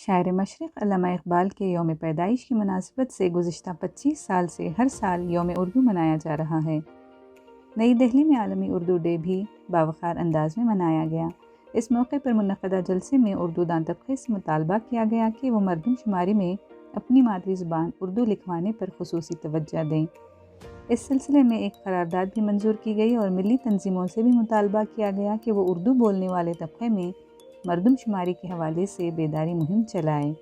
शायर मशरिक़ अल्लामा इक़बाल के यौम पैदाइश की मुनासिबत से गुज़िश्ता 25 साल से हर साल यौम उर्दू मनाया जा रहा है। नई दिल्ली में आलमी उर्दू डे भी बावक़ार अंदाज में मनाया गया। इस मौके पर मुनक़दा जलसे में उर्दू दान तबक़े से मुतालबा किया गया कि वो मरदमशुमारी में अपनी मादरी ज़ुबान उर्दू लिखवाने पर ख़ुसूसी तवज्जो दें। इस सिलसिले में एक करारदाद भी मंजूर की गई और मिली तंजीमों से भी मुतालबा किया गया कि वो उर्दू बोलने वाले तबक़े में मरदमशुमारी के हवाले से बेदारी मुहिम चलाए।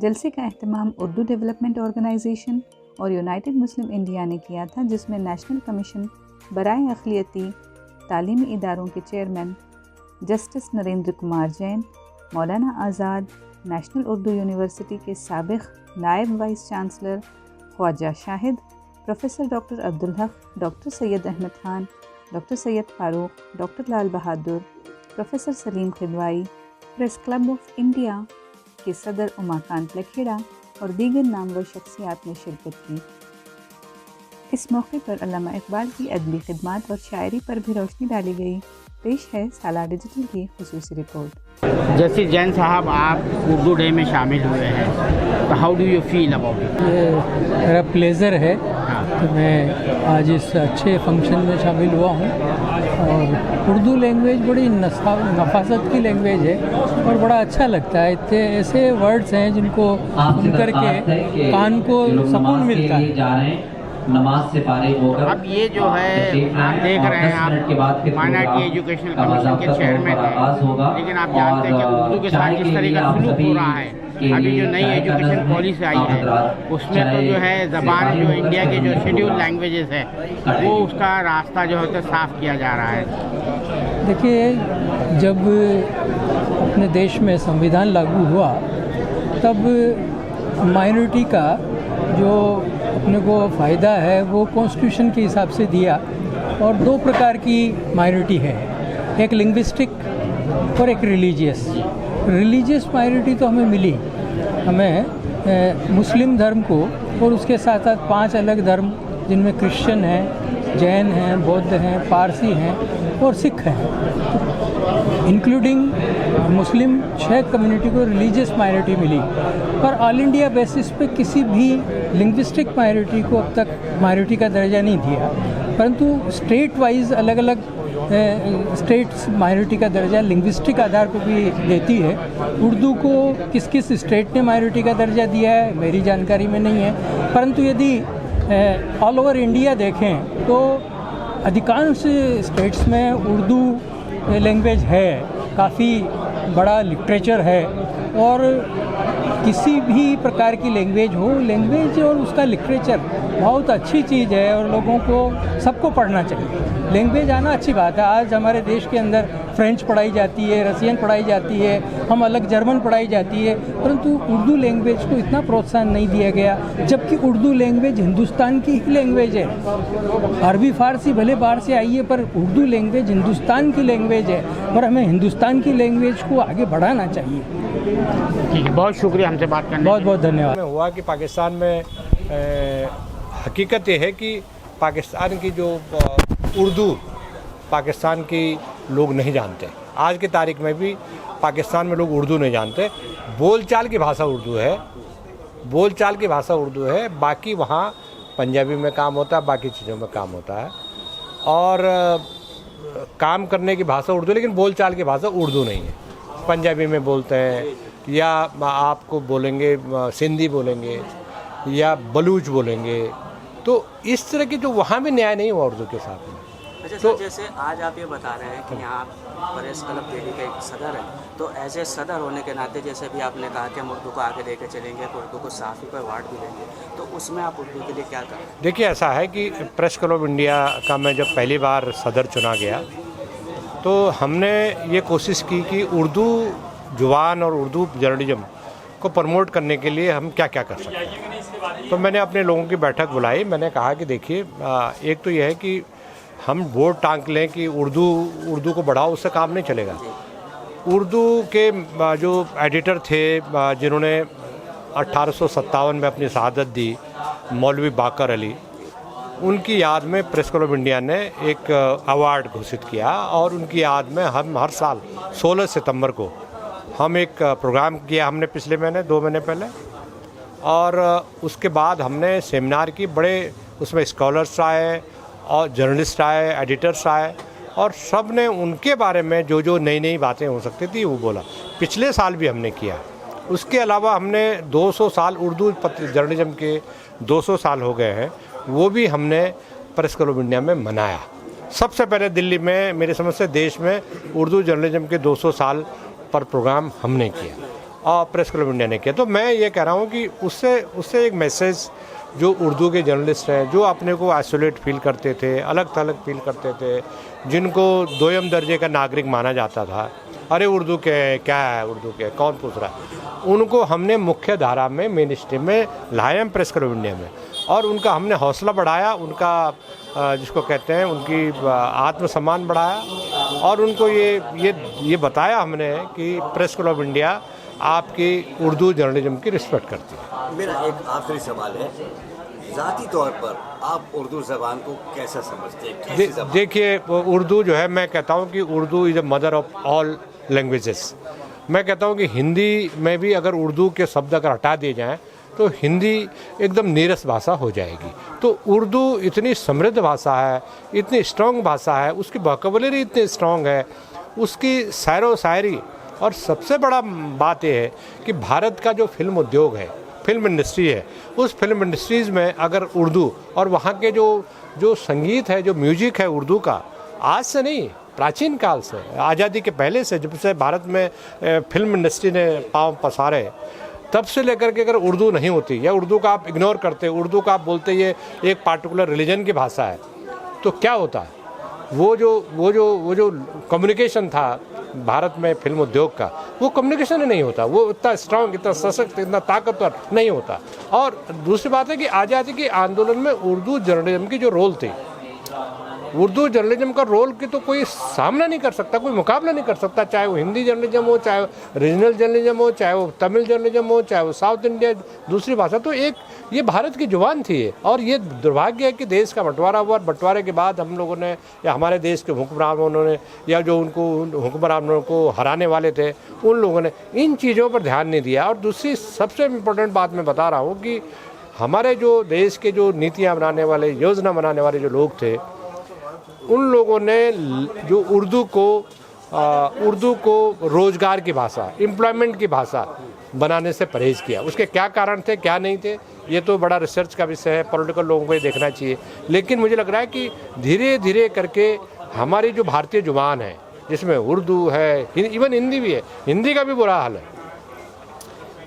जलसे का अहतमाम उर्दू डेवलपमेंट ऑर्गेनाइजेशन और यूनाइटेड मुस्लिम इंडिया ने किया था, जिसमें नेशनल कमीशन बराए अक़लियती तालीमी इदारों के chairman justice Narendra Kumar Jain, Maulana Azad, national Urdu university के साबिक़ नायब vice chancellor Khwaja Shahid, professor doctor Abdul Haq, doctor Syed Ahmad Khan, doctor Syed Farooq, doctor Lal Bahadur, professor Salim Kidwai, press club of India के सदर उमाकांत लखेड़ा और दीगर नामवर शख्सियात ने शिरकत की। इस मौके पर अल्लामा इक़बाल की अदबी खिदमात और शायरी पर भी रोशनी डाली गई। पेश है सालार डिजिटल की खुसूसी रिपोर्ट। जैसे जैन साहब आप उर्दू डे में शामिल हुए हैं, तो how do you feel about it? ये मेरा प्लेज़र है कि मैं आज इस अच्छे फंक्शन में शामिल हुआ हूँ। और उर्दू लैंग्वेज बड़ी नफासत की लैंग्वेज है और बड़ा अच्छा लगता है। इतने ऐसे वर्ड्स हैं जिनको सुन कर के कान को सुकून मिलता है। नमाज से फारिग होकर अब ये जो है आप देख रहे हैं, आप माइनॉरिटी एजुकेशन कमीशन के चेयरमैन हैं, लेकिन आप जानते हैं कि उर्दू के साथ जिस तरह का सलूक हो रहा है, अभी जो नई एजुकेशन पॉलिसी आई है उसमें तो जो है ज़बान जो इंडिया के जो शेड्यूल लैंग्वेजेस है वो उसका रास्ता जो है साफ़ किया जा रहा है। देखिए, जब अपने देश में संविधान लागू हुआ तब माइनॉरिटी का जो अपने को फ़ायदा है वो कॉन्स्टिट्यूशन के हिसाब से दिया। और दो प्रकार की माइनॉरिटी है, एक लिंग्विस्टिक और एक रिलीजियस माइनॉरिटी तो हमें मिली। हमें मुस्लिम धर्म को और उसके साथ साथ 5 अलग धर्म जिनमें क्रिश्चियन हैं, जैन हैं, बौद्ध हैं, पारसी हैं और सिख हैं, इंक्लूडिंग मुस्लिम 6 कम्युनिटी को रिलीजियस माइनॉरिटी मिली। पर ऑल इंडिया बेसिस पे किसी भी लिंग्विस्टिक माइनॉरिटी को अब तक माइनॉरिटी का दर्जा नहीं दिया, परंतु स्टेट वाइज अलग अलग स्टेट्स माइनॉरिटी का दर्जा लिंग्विस्टिक आधार पर भी देती है। उर्दू को किस किस स्टेट ने माइनॉरिटी का दर्जा दिया है मेरी जानकारी में नहीं है, परंतु यदि ऑल ओवर इंडिया देखें तो अधिकांश स्टेट्स में उर्दू लैंग्वेज है, काफ़ी बड़ा लिटरेचर है। और किसी भी प्रकार की लैंग्वेज हो, लैंग्वेज और उसका लिटरेचर बहुत अच्छी चीज़ है और लोगों को सबको पढ़ना चाहिए। लैंग्वेज आना अच्छी बात है। आज हमारे देश के अंदर फ्रेंच पढ़ाई जाती है, रसियन पढ़ाई जाती है, हम अलग जर्मन पढ़ाई जाती है, परंतु उर्दू लैंग्वेज को इतना प्रोत्साहन नहीं दिया गया, जबकि उर्दू लैंग्वेज हिंदुस्तान की ही लैंग्वेज है। अरबी फ़ारसी भले बाहर से आई है, पर उर्दू लैंग्वेज हिंदुस्तान की लैंग्वेज है और हमें हिंदुस्तान की लैंग्वेज को आगे बढ़ाना चाहिए। ठीक है, बहुत शुक्रिया हमसे बात करने। बहुत बहुत धन्यवाद। हुआ कि पाकिस्तान में हकीकत ये है कि पाकिस्तान की जो उर्दू पाकिस्तान की लोग नहीं जानते। आज की तारीख में भी पाकिस्तान में लोग उर्दू नहीं जानते। बोलचाल की भाषा उर्दू है, बाकी वहाँ पंजाबी में काम होता है, बाकी चीज़ों में काम होता है। और काम करने की भाषा उर्दू, लेकिन बोलचाल की भाषा उर्दू नहीं है। पंजाबी में बोलते हैं या आपको बोलेंगे सिंधी बोलेंगे या बलूच बोलेंगे, तो इस तरह की जो वहाँ भी न्याय नहीं हुआ उर्दू के साथ में। अच्छा सर, जैसे आज आप ये बता रहे हैं कि यहाँ प्रेस क्लब दिल्ली का एक सदर है, तो ऐसे सदर होने के नाते जैसे भी आपने कहा कि हम उर्दू को आगे लेकर चलेंगे, उर्दू को साफ़ी पर अवार्ड भी देंगे, तो उसमें आप उर्दू के लिए क्या करें? देखिए, ऐसा है कि प्रेस क्लब ऑफ इंडिया का मैं जब पहली बार सदर चुना गया तो हमने ये कोशिश की कि उर्दू जुबान और उर्दू जर्नलिज्म को प्रमोट करने के लिए हम क्या क्या कर सकते हैं। तो मैंने अपने लोगों की बैठक बुलाई। मैंने कहा कि देखिए, एक तो यह है कि हम वोट टांग लें कि उर्दू को बढ़ाओ, उससे काम नहीं चलेगा। उर्दू के जो एडिटर थे जिन्होंने 1857 में अपनी शहादत दी, मौलवी बाकर अली, उनकी याद में प्रेस क्लब ऑफ इंडिया ने एक अवार्ड घोषित किया और उनकी याद में हम हर साल 16 सितंबर को हम एक प्रोग्राम किया हमने पिछले महीने 2 महीने पहले, और उसके बाद हमने सेमिनार की, बड़े उसमें स्कॉलर्स आए और जर्नलिस्ट आए, एडिटर्स आए, और सब ने उनके बारे में जो जो नई नई बातें हो सकती थी वो बोला। पिछले साल भी हमने किया। उसके अलावा हमने 200 साल उर्दू जर्नलिज्म के 200 साल हो गए हैं, वो भी हमने प्रेस क्लब ऑफ इंडिया में मनाया। सबसे पहले दिल्ली में, मेरे समझ से देश में उर्दू जर्नलिज्म के 200 साल पर प्रोग्राम हमने किया और प्रेस क्लब ऑफ इंडिया ने किया। तो मैं ये कह रहा हूँ कि उससे एक मैसेज, जो उर्दू के जर्नलिस्ट हैं, जो अपने को आइसोलेट फील करते थे, अलग थलग फील करते थे, जिनको दोयम दर्जे का नागरिक माना जाता था, अरे उर्दू के क्या है, उर्दू के कौन पूछ रहा है, उनको हमने मुख्य धारा में, मेन स्ट्रीम में लाए हम प्रेस क्लब इंडिया में, और उनका हमने हौसला बढ़ाया, उनका जिसको कहते हैं उनकी आत्मसम्मान बढ़ाया, और उनको ये बताया हमने कि प्रेस क्लब ऑफ इंडिया आपकी उर्दू जर्नलिज्म की रिस्पेक्ट करती है। मेरा एक आखिरी सवाल है, ज़ाती तौर पर आप उर्दू ज़बान को कैसा समझते हैं? देखिए, उर्दू जो है, मैं कहता हूँ कि Urdu is a mother of all languages. मैं कहता हूँ कि हिंदी में भी अगर उर्दू के शब्द अगर हटा दिए जाएँ तो हिंदी एकदम नीरस भाषा हो जाएगी। तो उर्दू इतनी समृद्ध भाषा है, इतनी स्ट्रॉन्ग भाषा है, उसकी वोकैबुलरी इतनी स्ट्रॉन्ग है, उसकी शायरो शायरी, और सबसे बड़ा बात यह है कि भारत का जो फिल्म उद्योग है, फिल्म इंडस्ट्री है, उस फिल्म इंडस्ट्रीज़ में अगर उर्दू और वहाँ के जो संगीत है, जो म्यूजिक है उर्दू का, आज से नहीं, प्राचीन काल से, आज़ादी के पहले से, जब से भारत में फिल्म इंडस्ट्री ने पाँव पसारे, तब से लेकर के अगर उर्दू नहीं होती, या उर्दू का आप इग्नोर करते, उर्दू का आप बोलते ये एक पार्टिकुलर रिलीजन की भाषा है, तो क्या होता है? वो जो कम्युनिकेशन था भारत में फिल्म उद्योग का, वो कम्युनिकेशन ही नहीं होता, वो इतना स्ट्रांग, इतना सशक्त, इतना ताकतवर नहीं होता। और दूसरी बात है कि आज़ादी के आंदोलन में उर्दू जर्नलिज्म की जो रोल थी, उर्दू जर्नलिज्म का रोल की तो कोई सामना नहीं कर सकता, कोई मुकाबला नहीं कर सकता, चाहे वो हिंदी जर्नलिज्म हो, चाहे वो रीजनल जर्नलिज्म हो, चाहे वो तमिल जर्नलिज्म हो, चाहे वो साउथ इंडिया दूसरी भाषा। तो एक ये भारत की जुबान थी। और ये दुर्भाग्य है कि देश का बंटवारा हुआ, बंटवारे के बाद हम लोगों ने, या हमारे देश के हुक्मरानों ने, या जो उनको हुक्मरानों को हराने वाले थे, उन लोगों ने इन चीज़ों पर ध्यान नहीं दिया। और दूसरी सबसे इम्पोर्टेंट बात मैं बता रहा हूँ कि हमारे जो देश के जो नीतियाँ बनाने वाले, योजना बनाने वाले जो लोग थे, उन लोगों ने जो उर्दू को रोज़गार की भाषा, एम्प्लॉयमेंट की भाषा बनाने से परहेज़ किया। उसके क्या कारण थे, क्या नहीं थे, ये तो बड़ा रिसर्च का विषय है, पॉलिटिकल लोगों को ये देखना चाहिए। लेकिन मुझे लग रहा है कि धीरे धीरे करके हमारी जो भारतीय जुबान है, जिसमें उर्दू है, इवन हिंदी भी है, हिंदी का भी बुरा हाल है।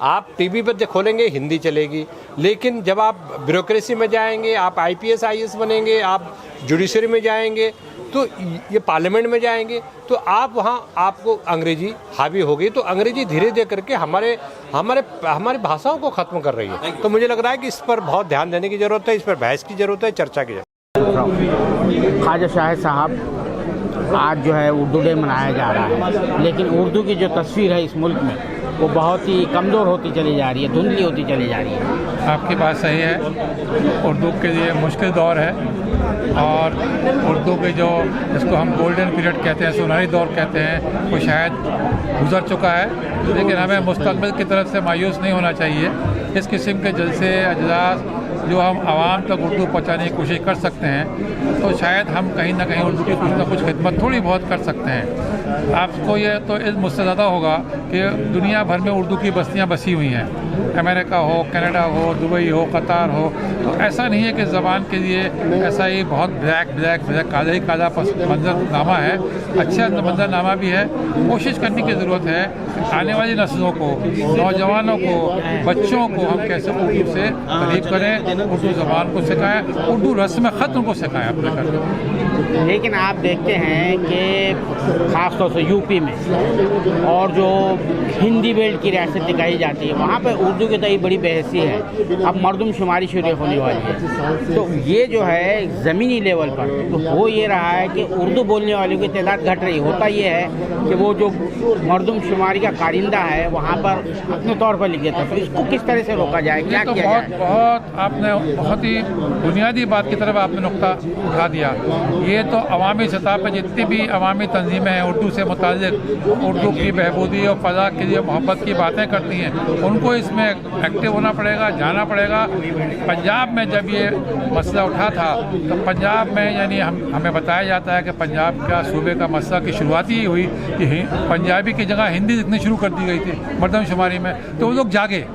आप टीवी पर खोलेंगे हिंदी चलेगी, लेकिन जब आप ब्यूरोक्रेसी में जाएंगे, आप IPS IAS बनेंगे, आप जुडिशरी में जाएंगे, तो ये पार्लियामेंट में जाएंगे, तो आप वहाँ आपको अंग्रेजी हावी होगी। तो अंग्रेजी धीरे धीरे करके हमारी भाषाओं को ख़त्म कर रही है। तो मुझे लग रहा है कि इस पर बहुत ध्यान देने की ज़रूरत है, इस पर बहस की ज़रूरत है, चर्चा की ज़रूरत है। ख्वाजा शाहिद साहब, आज जो है उर्दू डे मनाया जा रहा है, लेकिन उर्दू की जो तस्वीर है इस मुल्क में, वो बहुत ही कमज़ोर होती चली जा रही है, धुंधली होती चली जा रही है। आपकी बात सही है, उर्दू के लिए मुश्किल दौर है, और उर्दू के जो, जिसको हम गोल्डन पीरियड कहते हैं, सुनहरी दौर कहते हैं, वो शायद गुजर चुका है। लेकिन हमें मुस्तकबिल की तरफ से मायूस नहीं होना चाहिए। इस किस्म के जलसे अजलास जो हम आवाम तक उर्दू पहुँचाने की कोशिश कर सकते हैं, तो शायद हम कहीं ना कहीं उर्दू की कुछ ना कुछ खिदमत थोड़ी बहुत कर सकते हैं। आपको ये तो इल्म मुझसे ज़्यादा होगा कि दुनिया भर में उर्दू की बस्तियाँ बसी हुई हैं, अमेरिका हो, कनाडा हो, दुबई हो, कतार हो। तो ऐसा नहीं है कि ज़बान के लिए ऐसा ही बहुत ब्लैक काला ही काला मंजरनामा है, अच्छा मंजरनामा भी है। कोशिश करने की ज़रूरत है, आने वाली नस्लों को, नौजवानों को, बच्चों को हम कैसे उर्दू से करीब करें, उर्दू ज़बान को सिखाएं, उर्दू रस्म ख़त्म को सिखाएं अपने घर में। लेकिन आप देखते हैं कि ख़ास तौर से यूपी में और जो हिंदी बेल्ट की रियासत दिखाई जाती है, वहाँ पर उर्दू की तो बड़ी बहसी है। अब मरदमशुमारी शुरू होने वाली है, तो ये जो है ज़मीनी लेवल पर तो हो ये रहा है कि उर्दू बोलने वालों की तादाद घट रही। होता ये है कि वो जो मरदमशुमारी का कारिंदा है वहाँ पर अपने तौर पर लिख देता है। तो इसको किस तरह से रोका जाए, क्या तो किया जाए? बहुत आपने बहुत ही बुनियादी बात की तरफ आपने नुक्ता उठा दिया। ये ये तो अवामी सतह पर जितनी भी अवामी तंजीमें हैं उर्दू से मुताल्लिक़, उर्दू की बहबूदी और फ़ज़ा के लिए मोहब्बत की बातें करती हैं, उनको इसमें एक्टिव होना पड़ेगा, जाना पड़ेगा। पंजाब में जब ये मसला उठा था तो पंजाब में यानी हमें बताया जाता है कि पंजाब का सूबे का मसला की शुरुआत ही हुई कि पंजाबी की जगह हिंदी लिखनी शुरू कर दी गई थी मर्दमशुमारी में। तो वो लोग जागे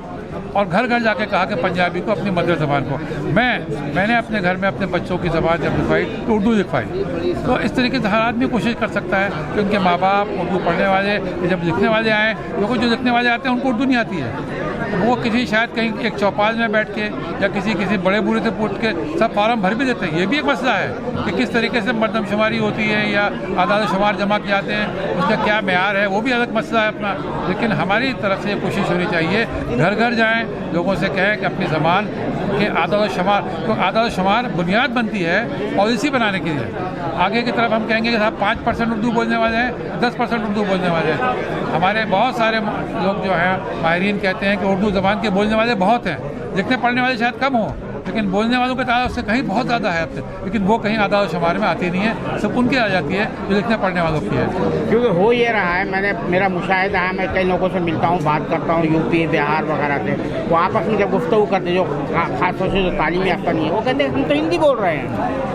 और घर घर जाके कहा कि पंजाबी को अपनी मदर ज़बान को। मैंने अपने घर में अपने बच्चों की ज़बान जब लिखवाई तो उर्दू लिखवाई। तो इस तरीके से हर आदमी कोशिश कर सकता है कि उनके माँ बाप उर्दू पढ़ने वाले, जब लिखने वाले आएँ, क्योंकि जो लिखने वाले आते हैं उनको उर्दू नहीं आती है, वो किसी शायद कहीं एक चौपाल में बैठ के या किसी बड़े बूढ़े से पूछ के सब फार्म भर भी देते हैं। ये भी एक मसला है कि किस तरीके से मर्दमशुमारी होती है या आदाद शुमार जमा किए जाते हैं, उसका क्या मेयार है, वो भी अलग मसला है अपना। लेकिन हमारी तरफ से ये कोशिश होनी चाहिए, घर घर जाएँ, लोगों से कहें कि अपनी ज़बान के आदाद शुमार, तो आदाद शुमार बुनियाद बनती है पॉलिसी बनाने के लिए। आगे की तरफ हम कहेंगे कि साहब 5% उर्दू बोलने वाले हैं, 10% उर्दू बोलने वाले हैं। हमारे बहुत सारे लोग जो हैं माहिरीन कहते हैं कि उर्दू ज़बान के बोलने वाले बहुत हैं, लिखने पढ़ने वाले शायद कम हों, लेकिन बोलने वालों की तादाद उससे कहीं बहुत ज़्यादा है। लेकिन वो कहीं आदाद शुमार में आती नहीं है, सब उनकी आ जाती है जो लिखने पढ़ने वालों की है। क्योंकि हो ये रहा है, मेरा मुशाहिदा है, मैं कई लोगों से मिलता हूँ, बात करता हूँ यूपी बिहार वगैरह से, वो आपस में जब गुफ्तगू करते जो खास तौर से जो तालीमी याफ्ता नहीं है, वो कहते हैं हम तो हिंदी बोल रहे हैं।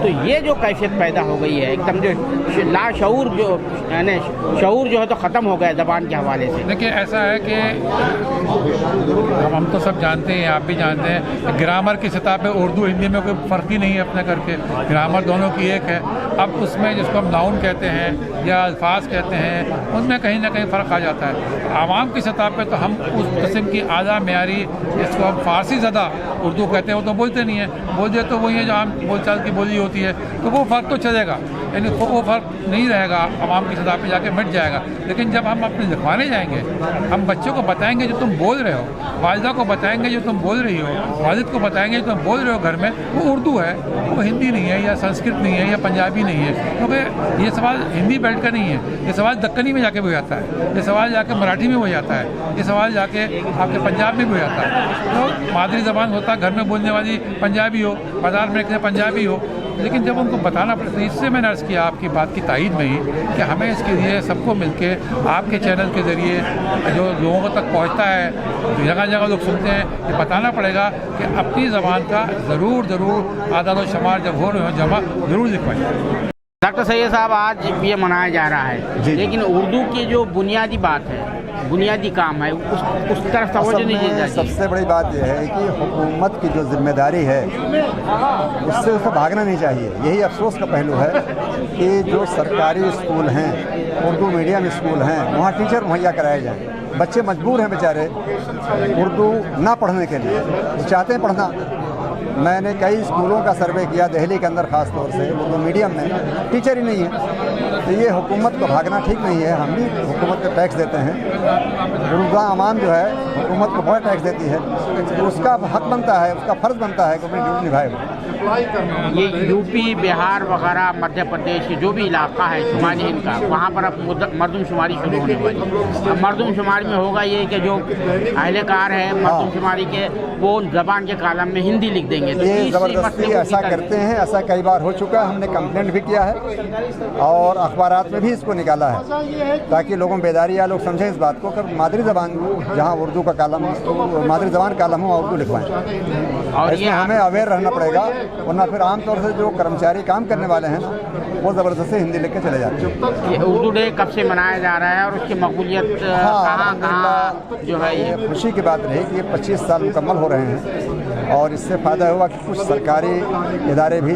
तो ये जो कैफियत पैदा हो गई है एकदम, जो लाशऊर जो यानी शऊर जो है तो ख़त्म हो गया ज़बान के हवाले से। देखिए ऐसा है कि हम तो सब जानते हैं, आप भी जानते हैं, ग्रामर की सतह पे उर्दू हिंदी में कोई फ़र्क ही नहीं है अपने करके, ग्रामर दोनों की एक है। अब उसमें जिसको हम नाउन कहते हैं या अल्फाज कहते हैं, उनमें कहीं ना कहीं फ़र्क आ जाता है। आवाम की सतह पे तो हम उस किस्म की आला मेयारी, जिसको हम फ़ारसी ज़्यादा उर्दू कहते हैं, वो तो बोलते नहीं है, बोल दे तो वही है जो आम बोलचाल की बोली होती है, तो वो फ़र्क तो चलेगा, यानी वो फ़र्क नहीं रहेगा, आवाम की सतह पे जाके मिट जाएगा। लेकिन जब हम अपने लिखवाने जाएंगे, हम बच्चों को बताएंगे जो तुम बोल रहे हो, वालिदा को बताएंगे जो तुम बोल रही हो, वालिद को बताएंगे जो तुम बोल रहे हो घर में, वो उर्दू है, वो हिंदी नहीं है या संस्कृत नहीं है या पंजाबी नहीं है। क्योंकि ये सवाल हिंदी बेल्ट का नहीं है, ये सवाल दक्कनी में जाके भी हो जाता है, ये सवाल जाके मराठी में हो जाता है, ये सवाल जाके आपके पंजाब में भी हो जाता है। तो मादरी ज़बान होता है घर में बोलने वाली पंजाबी हो, बाज़ार में लिखने पंजाबी हो, लेकिन जब उनको बताना पड़ता है, इससे मैंने अर्ज़ किया आपकी बात की तायीद में ही कि हमें इसके लिए सबको मिलके आपके चैनल के ज़रिए जो लोगों तक पहुंचता है, तो जगह जगह लोग सुनते हैं, ये बताना पड़ेगा कि अपनी ज़बान का ज़रूर आदाद शुमार जब हो रहे हो जमा ज़रूर लिखवाएं। डॉक्टर सैयद साहब, आज ये मनाया जा रहा है, लेकिन उर्दू की जो बुनियादी बात है, बुनियादी काम है, उस तरफ तवज्जो नहीं दी जाती। सबसे बड़ी बात यह है कि हुकूमत की जो जिम्मेदारी है उससे उसे भागना नहीं चाहिए। यही अफसोस का पहलू है कि जो सरकारी स्कूल हैं, उर्दू मीडियम स्कूल हैं, वहाँ टीचर मुहैया कराए जाएँ। बच्चे मजबूर हैं बेचारे उर्दू ना पढ़ने के लिए, वो चाहते हैं पढ़ना। मैंने कई स्कूलों का सर्वे किया दिल्ली के अंदर, ख़ास तौर से उर्दू मीडियम में टीचर ही नहीं है। तो ये हुकूमत को भागना ठीक नहीं है। हम भी हुकूमत को टैक्स देते हैं, उर्दू आवाम जो है हुकूमत को बहुत टैक्स देती है, तो उसका हक बनता है, उसका फ़र्ज़ बनता है कि अपनी ड्यूटी निभाए। ये यूपी बिहार वगैरह मध्य प्रदेश जो भी इलाका है शुमारी इनका, वहाँ पर अब मर्दमशुमारी शुरू होने वाली है। अब मर्दमशुमारी में होगा ये कि जो अहलकार है मर्दमशुमारी के, वो ज़बान के कालम में हिंदी लिख देंगे। तो ये ज़बरदस्ती ऐसा करते हैं, ऐसा कई बार हो चुका है, हमने कंप्लेंट भी किया है और अखबारात में भी इसको निकाला है, ताकि लोगों में बेदारी या लोग समझें इस बात को कि मादरी ज़बान जहाँ उर्दू का कालम, मादरी ज़बान कालम हो, उर्दू लिखवाएँ। और इसमें हमें अवेयर रहना पड़ेगा, वरना फिर आमतौर से जो कर्मचारी काम करने वाले हैं वो ज़बरदस्ती हिंदी लिख के चले जाते हैं। ये उर्दू डे कब से मनाया जा रहा है और उसकी मकबूलियत कहाँ जो है? ये खुशी की बात रही कि ये 25 साल मुकम्मल हो रहे हैं और इससे फ़ायदा हुआ कि कुछ सरकारी इदारे भी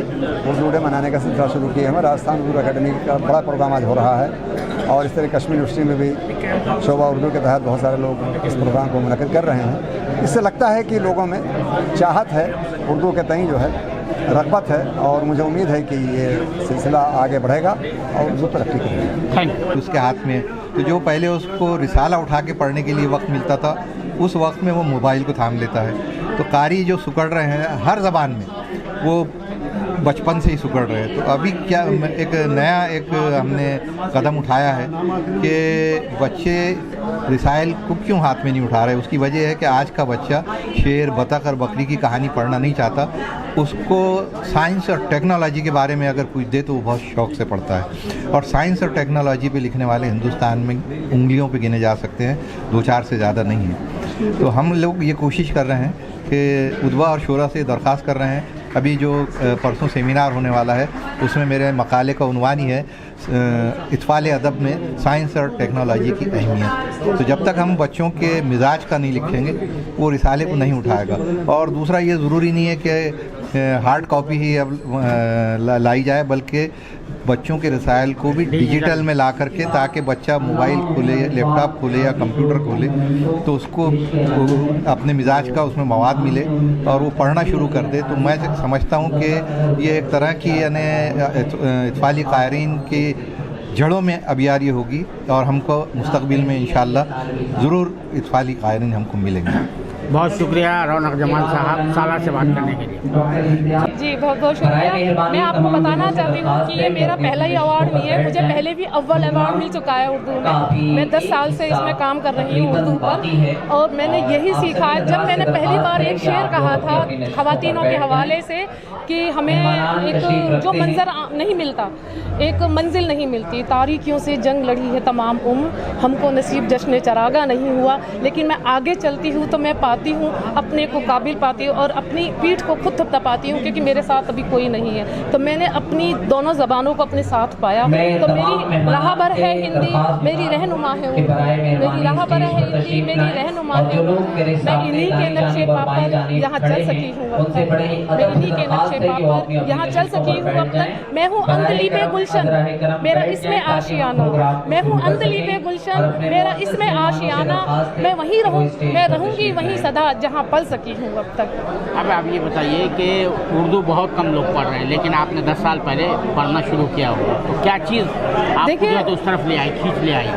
उर्दू डे मनाने का सिलसिला शुरू किए हैं। राजस्थान उर्दू अकेडमी का बड़ा प्रोग्राम आज हो रहा है और इस तरह कश्मीर यूनिवर्सिटी में भी शोभा उर्दू के तहत बहुत सारे लोग इस प्रोग्राम को मुनक़िद कर रहे हैं। इससे लगता है कि लोगों में चाहत है, उर्दू के तईं जो है रग़बत है और मुझे उम्मीद है कि ये सिलसिला आगे बढ़ेगा और उर्दू तरक्की करेगी। उसके हाथ में तो जो पहले उसको रिसाला उठा के पढ़ने के लिए वक्त मिलता था, उस वक्त में वो मोबाइल को थाम लेता है। तो कारी जो सुकड़ रहे हैं हर ज़बान में, वो बचपन से ही सुकड़ रहे हैं। तो अभी क्या एक नया हमने कदम उठाया है कि बच्चे रिसाइल को क्यों हाथ में नहीं उठा रहे। उसकी वजह है कि आज का बच्चा शेर, बतख और बकरी की कहानी पढ़ना नहीं चाहता। उसको साइंस और टेक्नोलॉजी के बारे में अगर कुछ दे तो वो बहुत शौक से पढ़ता है। और साइंस और टेक्नोलॉजी पे लिखने वाले हिंदुस्तान में उंगलियों पे गिने जा सकते हैं, 2-4 से ज़्यादा नहीं है। तो हम लोग ये कोशिश कर रहे हैं कि उद्वा और शोरा से दरख्वास्त कर रहे हैं। अभी जो परसों सेमिनार होने वाला है उसमें मेरे मकाले का उन्वान ही है इत्फाल अदब में साइंस और टेक्नोलॉजी की अहमियत। तो जब तक हम बच्चों के मिजाज का नहीं लिखेंगे वो रिसाले को नहीं उठाएगा। और दूसरा ये ज़रूरी नहीं है कि हार्ड कॉपी ही अब लाई जाए, बल्कि बच्चों के रसायल को भी डिजिटल में ला करके, ताकि बच्चा मोबाइल खोले, लैपटॉप खोले या कंप्यूटर खोले तो उसको अपने मिजाज का उसमें मवाद मिले और वो पढ़ना शुरू कर दे। तो मैं समझता हूँ कि ये एक तरह की यानी इत्फाली क़ायरीन की जड़ों में अबियारी होगी और हमको मुस्तक़बिल में इंशाअल्लाह ज़रूर इत्फाली क़ायरीन हमको मिलेंगे। बहुत शुक्रिया रौनक जमाल साहब साला से बात करने के लिए। जी बहुत बहुत शुक्रिया। मैं आपको बताना चाहती हूँ कि ये मेरा पहला ही अवार्ड नहीं है, मुझे पहले भी अव्वल अवार्ड मिल चुका है उर्दू में। मैं 10 साल से इसमें काम कर रही हूँ उर्दू पर, और मैंने यही सीखा है। जब मैंने पहली बार एक शेर कहा था ख़वातीनों के हवाले से कि हमें एक जो मंजर नहीं मिलता, एक मंजिल नहीं मिलती, तारीकियों से जंग लड़ी है तमाम उम्र, हमको नसीब जश्न चरागा नहीं हुआ, लेकिन मैं आगे चलती हूँ तो मैं पाती हूँ, अपने को काबिल पाती हूँ और अपनी पीठ को खुद थपथपाती हूँ, क्योंकि मेरे साथ अभी कोई नहीं है। तो मैंने अपनी दोनों ज़बानों को अपने साथ पाया। तो मेरी राह पर है हिंदी, मेरी रहनुमा है उर्दू, मेरी राह पर है हिंदी, मेरी रहनुमा है उर्दू। मैं इन्हीं के नक्शे पर यहाँ चल सकी हूँ अब तक, मैं इन्हीं के नक्शे पर यहाँ चल सकी हूँ अब तक। मैं हूँ अंदलीबे गुलशन, मेरा इसमें आशियाना, मैं हूँ अंदलीबे गुलशन, मेरा इसमें आशियाना। मैं वहीं रहूँ, मैं रहूँगी वहीं सदा जहाँ पल सकी हूँ अब तक। अब आप ये बताइए कि उर्दू बहुत कम लोग पढ़ रहे हैं, लेकिन आपने 10 साल पहले पढ़ना शुरू किया होगा, तो क्या चीज़ आपको जो है तो उस तरफ ले आई, खींच ले आई?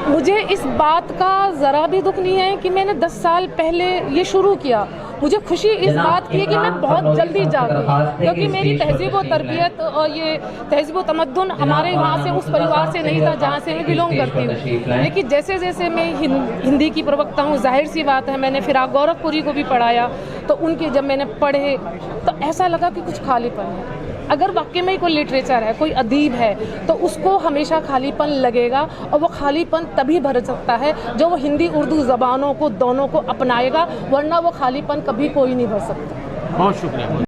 मुझे इस बात का ज़रा भी दुख नहीं है कि मैंने 10 साल पहले ये शुरू किया। मुझे खुशी इस बात की है कि मैं बहुत जल्दी जागी, क्योंकि मेरी तहज़ीब व तरबियत और ये तहज़ीब व तमद्दुन हमारे वहाँ से उस परिवार से नहीं था जहाँ से मैं बिलोंग करती हूँ। लेकिन जैसे जैसे मैं हिंदी की प्रवक्ता हूँ, जाहिर सी बात है मैंने फिराक गोरखपुरी को भी पढ़ाया, तो उनके जब मैंने पढ़े तो ऐसा लगा कि कुछ खालीपन है। अगर वाकई में कोई लिटरेचर है, कोई अदीब है, तो उसको हमेशा खालीपन लगेगा, और वो खालीपन तभी भर सकता है जो वो हिंदी उर्दू ज़बानों को दोनों को अपनाएगा, वरना वो खालीपन कभी कोई नहीं भर सकता। बहुत शुक्रिया।